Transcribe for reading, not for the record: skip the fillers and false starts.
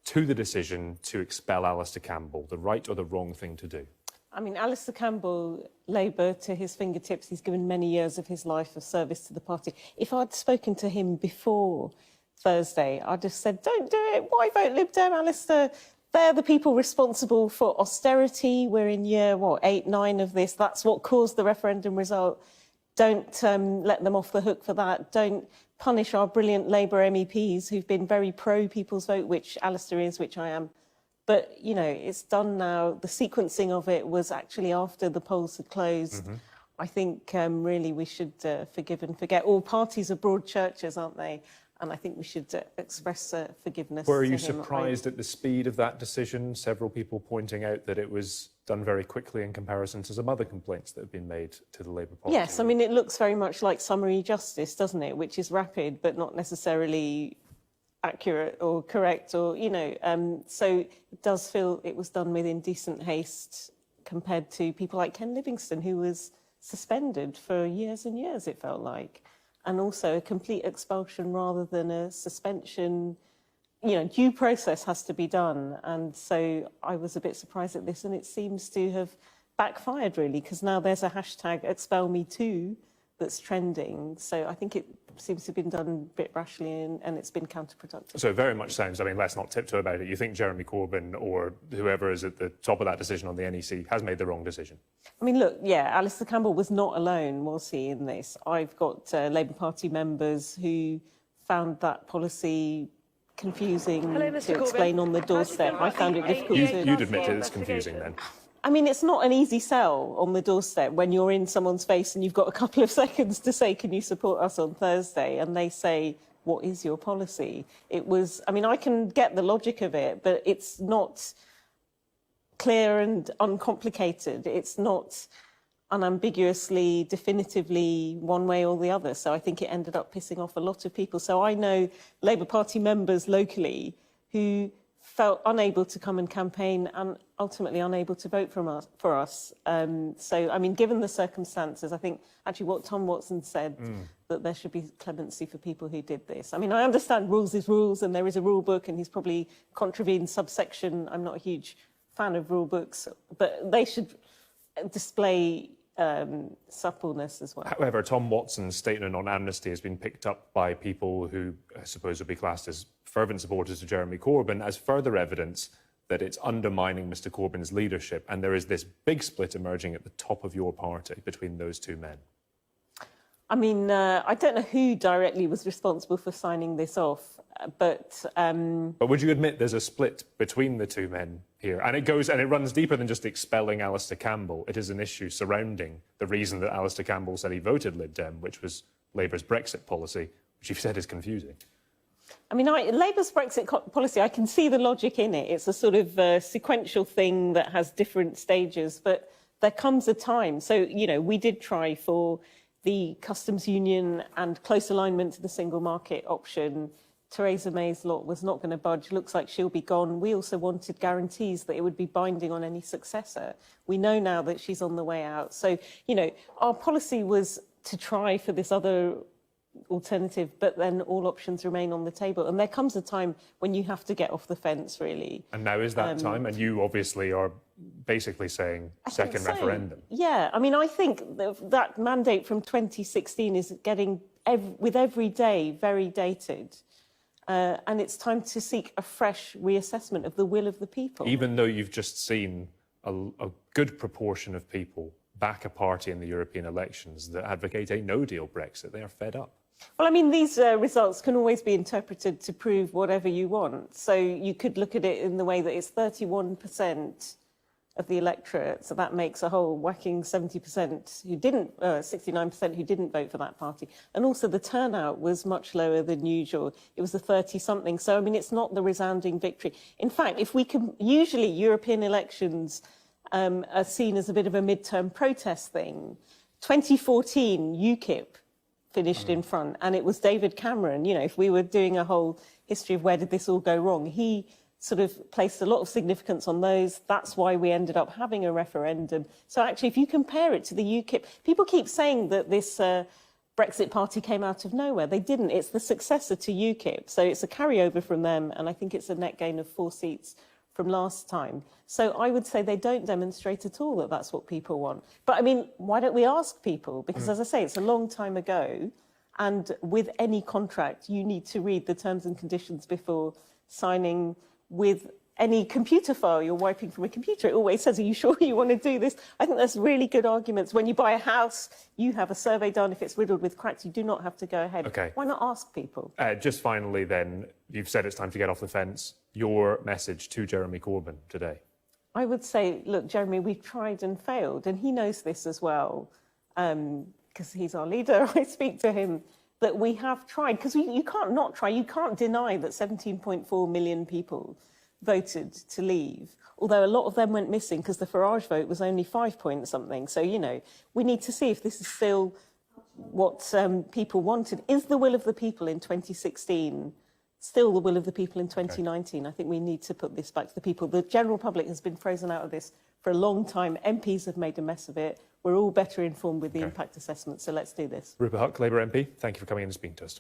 to the decision to expel Alistair Campbell, the right or the wrong thing to do? I mean, Alistair Campbell, Labour to his fingertips, he's given many years of his life of service to the party. If I'd spoken to him before Thursday, I'd have said, don't do it. Why vote Lib Dem, Alistair? They're the people responsible for austerity. We're in year, 8, 9 of this. That's what caused the referendum result. Don't let them off the hook for that. Don't punish our brilliant Labour MEPs who've been very pro-people's vote, which Alistair is, which I am. But, you know, it's done now. The sequencing of it was actually after the polls had closed. I think really we should forgive and forget. All parties are broad churches, aren't they? And I think we should express forgiveness. Were you surprised at the speed of that decision? Several people pointing out that it was done very quickly in comparison to some other complaints that have been made to the Labour Party. Yes, I mean, it looks very much like summary justice, doesn't it? Which is rapid, but not necessarily accurate or correct, or, you know, so it does feel it was done with indecent haste compared to people like Ken Livingstone, who was suspended for years and years, it felt like, and also a complete expulsion rather than a suspension. You know, due process has to be done, and so I was a bit surprised at this, and it seems to have backfired really, because now there's a hashtag #ExpelMeToo that's trending. So I think it seems to have been done a bit rashly, and it's been counterproductive. So it very much sounds, I mean, let's not tiptoe about it. You think Jeremy Corbyn or whoever is at the top of that decision on the NEC has made the wrong decision? I mean, look, yeah, Alistair Campbell was not alone, was he, in this? I've got Labour Party members who found that policy confusing to explain on the doorstep. I found it difficult to... You'd admit it's confusing then? I mean, it's not an easy sell on the doorstep when you're in someone's face and you've got a couple of seconds to say, can you support us on Thursday? And they say, what is your policy? It was, I mean, I can get the logic of it, but it's not clear and uncomplicated. It's not unambiguously, definitively one way or the other. So I think it ended up pissing off a lot of people. So I know Labour Party members locally who felt unable to come and campaign and ultimately unable to vote for us. So, I mean, given the circumstances, I think actually what Tom Watson said, that there should be clemency for people who did this. I mean, I understand rules is rules and there is a rule book and he's probably contravened subsection. I'm not a huge fan of rule books, but they should display suppleness as well. However, Tom Watson's statement on amnesty has been picked up by people who I suppose would be classed as fervent supporters of Jeremy Corbyn as further evidence that it's undermining Mr Corbyn's leadership, and there is this big split emerging at the top of your party between those two men. I mean, I don't know who directly was responsible for signing this off, but... But would you admit there's a split between the two men here? And it runs deeper than just expelling Alistair Campbell. It is an issue surrounding the reason that Alistair Campbell said he voted Lib Dem, which was Labour's Brexit policy, which you've said is confusing. I mean, Labour's Brexit policy, I can see the logic in it. It's a sort of sequential thing that has different stages, but there comes a time. So, you know, we did try for the customs union and close alignment to the single market option. Theresa May's lot was not going to budge. Looks like she'll be gone. We also wanted guarantees that it would be binding on any successor. We know now that she's on the way out. So, you know, our policy was to try for this other alternative, but then all options remain on the table. And there comes a time when you have to get off the fence, really. And now is that time? And you obviously are basically saying second referendum. Yeah, I mean, I think that mandate from 2016 is getting, with every day, very dated. And it's time to seek a fresh reassessment of the will of the people. Even though you've just seen a good proportion of people back a party in the European elections that advocate a no-deal Brexit, they are fed up. Well, I mean, these results can always be interpreted to prove whatever you want. So you could look at it in the way that it's 31% of the electorate, so that makes a whole whacking 70% who didn't, 69% who didn't vote for that party. And also the turnout was much lower than usual. It was the 30-something. So, I mean, it's not the resounding victory. In fact, if we can, usually European elections are seen as a bit of a midterm protest thing. 2014, UKIP finished in front, and it was David Cameron. You know, if we were doing a whole history of where did this all go wrong, he sort of placed a lot of significance on those. That's why we ended up having a referendum. So actually, if you compare it to the UKIP, people keep saying that this Brexit Party came out of nowhere. They didn't. It's the successor to UKIP. So it's a carryover from them, and I think it's a net gain of 4 seats from last time. So I would say they don't demonstrate at all that that's what people want. But I mean, why don't we ask people? Because as I say, it's a long time ago. And with any contract, you need to read the terms and conditions before signing. With any computer file you're wiping from a computer, it always says, are you sure you want to do this? I think that's really good arguments. When you buy a house, you have a survey done. If it's riddled with cracks, you do not have to go ahead. Okay. Why not ask people? Just finally then, you've said it's time to get off the fence. Your message to Jeremy Corbyn today? I would say, look, Jeremy, we've tried and failed, and he knows this as well, because he's our leader. I speak to him, that we have tried, because you can't not try. You can't deny that 17.4 million people voted to leave, although a lot of them went missing because the Farage vote was only 5 point something. So, you know, we need to see if this is still what people wanted. Is the will of the people in 2016 still the will of the people in 2019? Okay. I think we need to put this back to the people. The general public has been frozen out of this for a long time. MPs have made a mess of it. We're all better informed with the impact assessment, so let's do this. Rupa Huck, Labour MP, thank you for coming in and speaking to us.